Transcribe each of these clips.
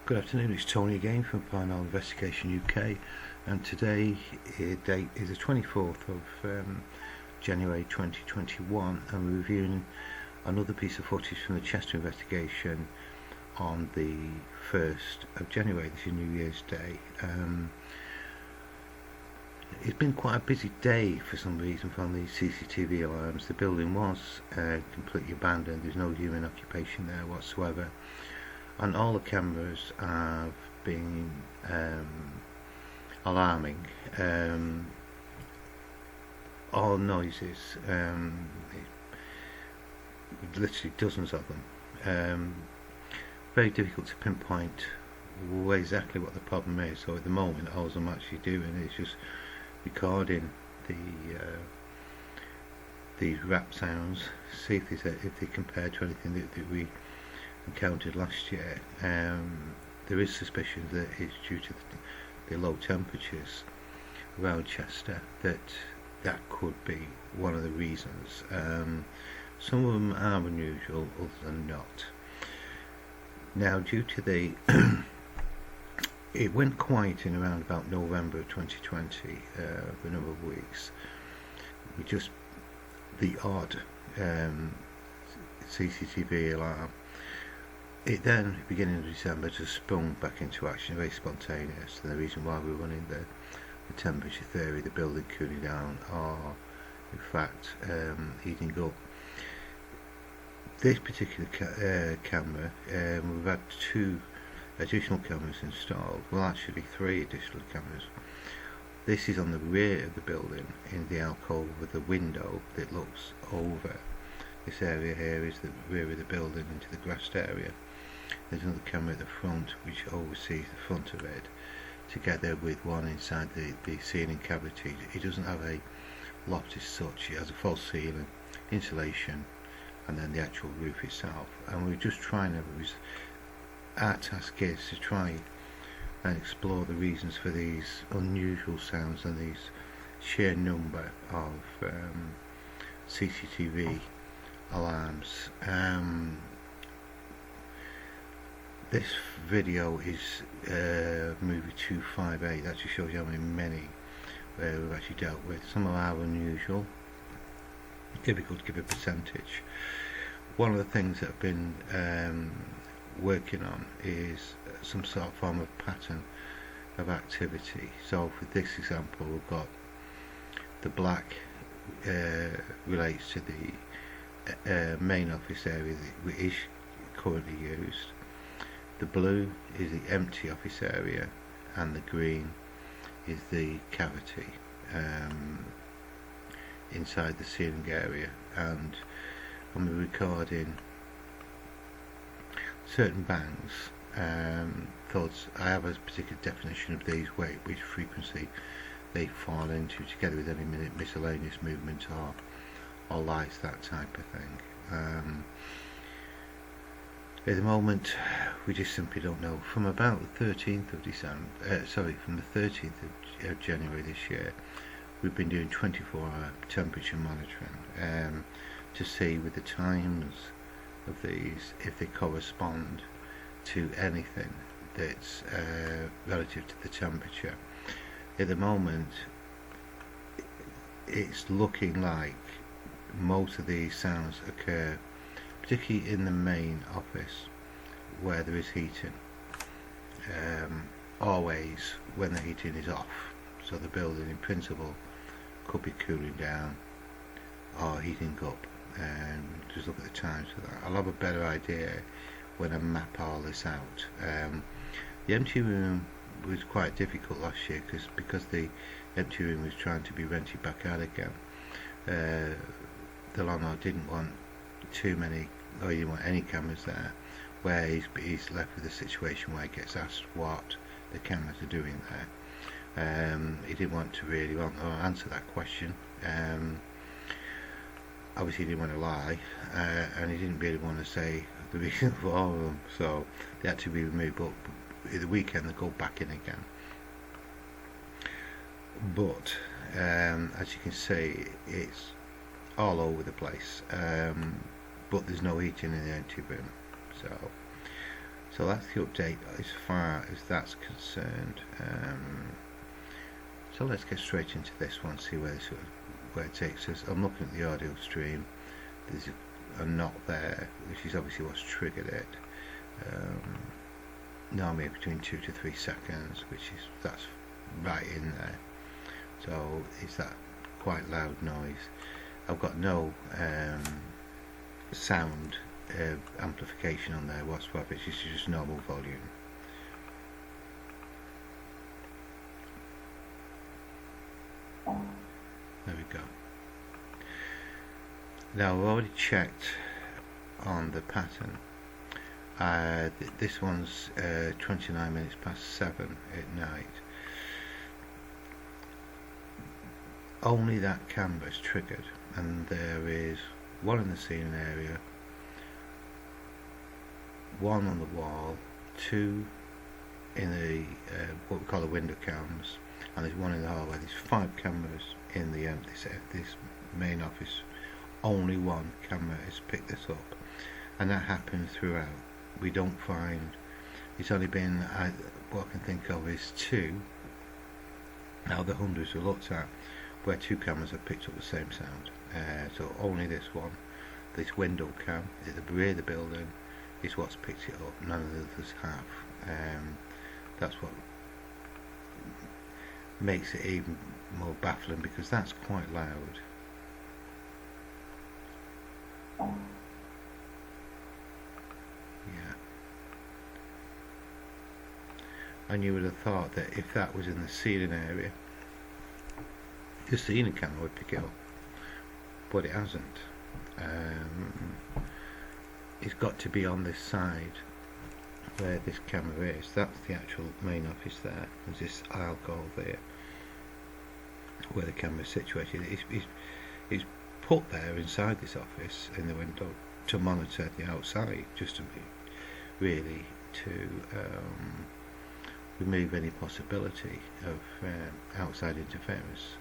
Good afternoon, it's Tony again from Paranormal Investigation UK, and today date is the 24th of January 2021, and we're reviewing another piece of footage from the Cheshire investigation on the 1st of January. This is New Year's Day. It's been quite a busy day for some reason from the CCTV alarms. The building was completely abandoned, there's no human occupation there whatsoever, and all the cameras have been alarming all noises, literally dozens of them. Very difficult to pinpoint exactly what the problem is, so at the moment all I'm actually doing is just recording these rap sounds, see if they compare to anything that we encountered last year. There is suspicion that it's due to the low temperatures around Chester that could be one of the reasons. Some of them are unusual, others are not. Now, due to the it went quiet in around about November of 2020 for a number of weeks. The odd CCTV alarm. It then, beginning of December, just sprung back into action, very spontaneous. And the reason why we're running the temperature theory, the building cooling down, or in fact heating up. This particular camera, we've had 2 additional cameras installed. Well, actually 3 additional cameras. This is on the rear of the building, in the alcove with the window that looks over. This area here is the rear of the building into the grassed area. There's another camera at the front which oversees the front of it, together with one inside the ceiling cavity. It doesn't have a loft as such, it has a false ceiling, insulation, and then the actual roof itself. And we're just trying our task is to try and explore the reasons for these unusual sounds and these sheer number of CCTV alarms. This video is movie 258. That just shows you how many we've actually dealt with. Some are unusual, difficult to give a percentage. One of the things that I've been working on is some sort of form of pattern of activity. So for this example, we've got the black relates to the main office area that is currently used. The blue is the empty office area, and the green is the cavity inside the ceiling area. And when we're recording certain bangs, thuds, I have a particular definition of these, which frequency they fall into, together with any miscellaneous movement or lights, that type of thing. At the moment, we just simply don't know. From about the 13th of from the 13th of January this year, we've been doing 24-hour temperature monitoring to see with the times of these if they correspond to anything that's relative to the temperature. At the moment, it's looking like most of these sounds occur particularly in the main office where there is heating, always when the heating is off. So the building in principle could be cooling down or heating up, and just look at the times for that. I'll have a better idea when I map all this out. The empty room was quite difficult last year because the empty room was trying to be rented back out again. The landlord didn't want too many, or he didn't want any cameras there, where he's left with a situation where he gets asked what the cameras are doing there. He didn't want to really answer that question. Obviously he didn't want to lie, and he didn't really want to say the reason for all of them, so they had to be removed. But the weekend they go back in again. But as you can see, it's all over the place, but there's no heating in the empty room. So that's the update as far as that's concerned. So let's get straight into this one, see where it takes us. I'm looking at the audio stream. There's a knock there, which is obviously what's triggered it. Normally between 2 to 3 seconds, that's right in there. So it's that quite loud noise. I've got no sound amplification on there whatsoever. It's just normal volume. There we go. Now I've already checked on the pattern. This one's 29 minutes past 7 at night. Only that camera is triggered, and there is one in the ceiling area, one on the wall, two in the what we call the window cams, and there's one in the hallway. There's 5 cameras in this main office. Only one camera has picked this up, and that happens throughout. We don't find, it's only been, what I can think of is 2 out of the hundreds we looked at where 2 cameras have picked up the same sound. So only this one, this window cam at the rear of the building, is what's picked it up. None of the others have. That's what makes it even more baffling, because that's quite loud. Yeah. And you would have thought that if that was in the ceiling area, the ceiling camera would pick it up, but it hasn't. It's got to be on this side where this camera is. That's the actual main office there. There's this alcove there where the camera is situated. It's put there inside this office in the window to monitor the outside, just to really to remove any possibility of outside interference.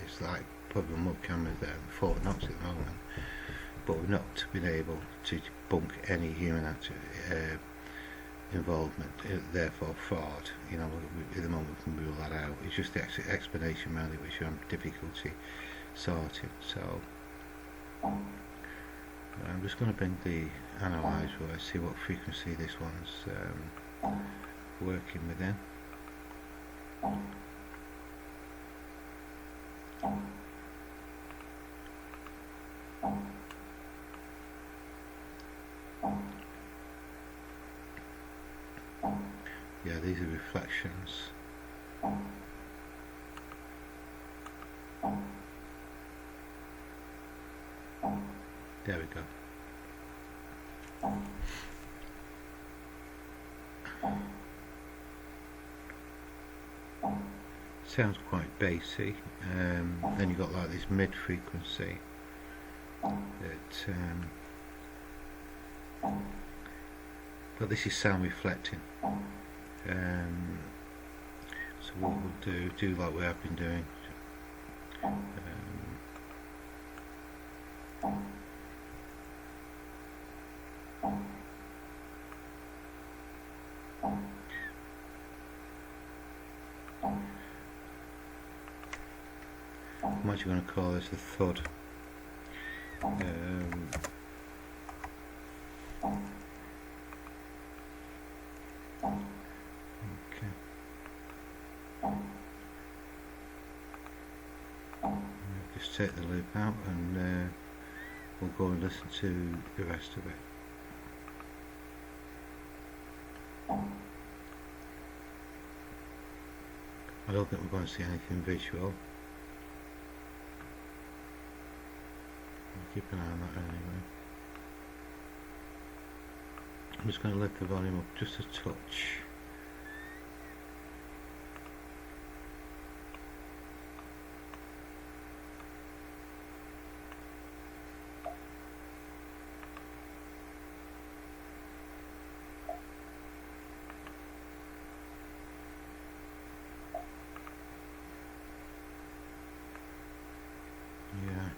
It's like putting a mud camera there in Fort Knox at the moment, but we've not been able to bunk any human involvement, therefore fraud. You know, at the moment we can rule that out. It's just the explanation around it which I'm difficulty sorting. So I'm just going to bring the analyzer, see what frequency this one's working within. Yeah, these are reflections. There we go. Sounds quite bassy. Then you've got like this mid frequency that but this is sound reflecting. So what we'll do like we have been doing. I'm actually going to call this a thud. Okay. Just take the loop out and we'll go and listen to the rest of it. I don't think we're going to see anything visual. I'll keep an eye on that anyway. I'm just going to lift the volume up just a touch. Yeah.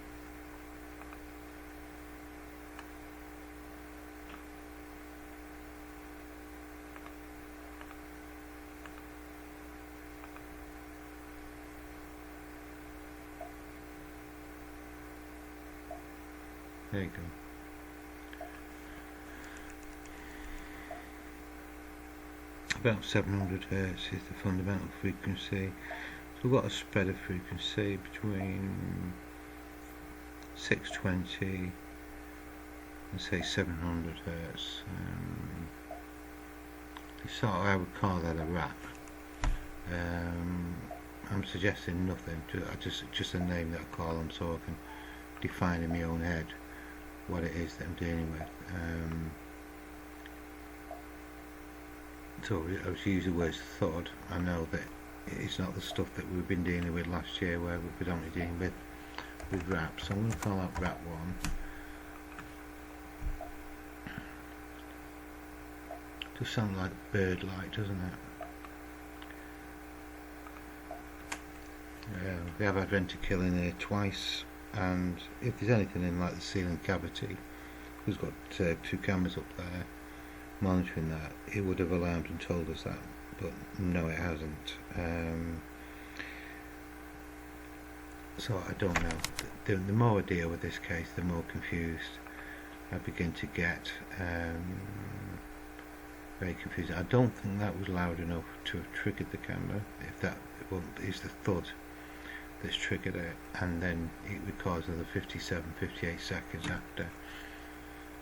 There you go. About 700 Hertz is the fundamental frequency. So we've got a spread of frequency between 620 and say 700 Hertz. Sort of, I would call that a rap. I'm suggesting nothing, just a name that I call them so I can define in my own head what it is that I'm dealing with. So I was using the words thud. I know that it's not the stuff that we've been dealing with last year where we're predominantly dealing with rap, so I'm going to call that rap 1. Does sound like bird-like, doesn't it? We have had ventricle in here twice, and if there's anything in like the ceiling cavity, we've got 2 cameras up there monitoring that, it would have alarmed and told us that, but no, it hasn't. So I don't know. The more I deal with this case, the more confused I begin to get. Very confusing. I don't think that was loud enough to have triggered the camera. If that is the thud that's triggered it, and then it records another 57-58 seconds after.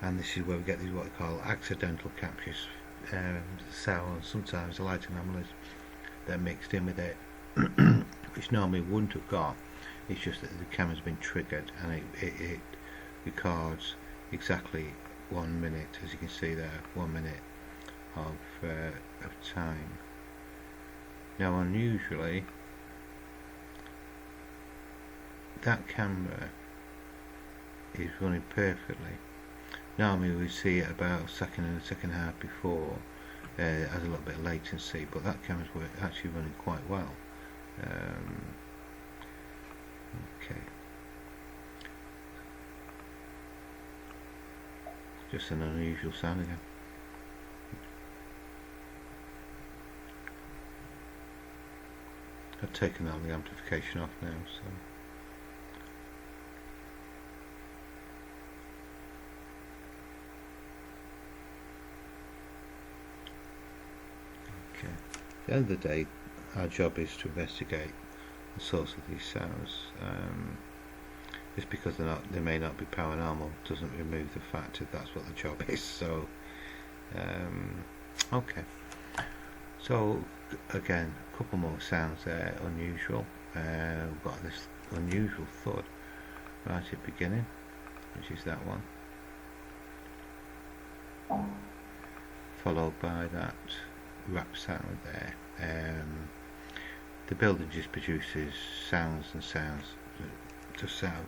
And this is where we get these what we call accidental captures, sounds, sometimes light anomalies that are mixed in with it, which normally wouldn't have got. It's just that the camera's been triggered and it records exactly 1 minute, as you can see there, 1 minute of time. Now unusually, that camera is running perfectly. Normally we see it about a second and a second half before, has a little bit of latency, but that camera's actually running quite well. Okay, just an unusual sound again. I've taken all the amplification off now, so okay. At the end of the day, our job is to investigate the source of these sounds. Just because they may not be paranormal doesn't remove the fact that that's what the job is. So okay, so again, a couple more sounds there, unusual. We've got this unusual thud right at the beginning, which is that one, followed by that rap sound there. The building just produces sounds and sounds to sound,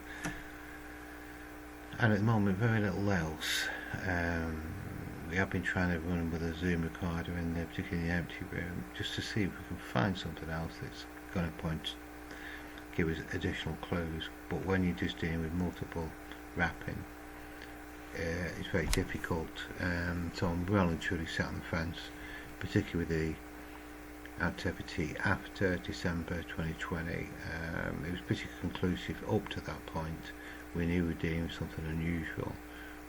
and at the moment very little else. We have been trying to run with a zoom recorder in there, particularly in the empty room, just to see if we can find something else that's going to give us additional clues. But when you're just dealing with multiple rapping, it's very difficult. So I'm well and truly sat on the fence, particularly with the activity after December 2020. It was pretty conclusive up to that point. We knew we were dealing with something unusual,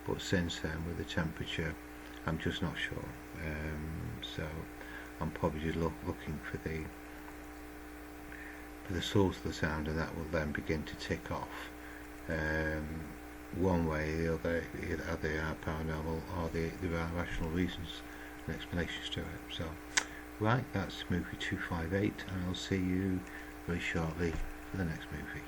but since then, with the temperature, I'm just not sure. So I'm probably just looking for the source of the sound, and that will then begin to tick off one way or the other. Either they are paranormal or there are rational reasons and explanations to it. So right, that's movie 258, and I'll see you very shortly for the next movie.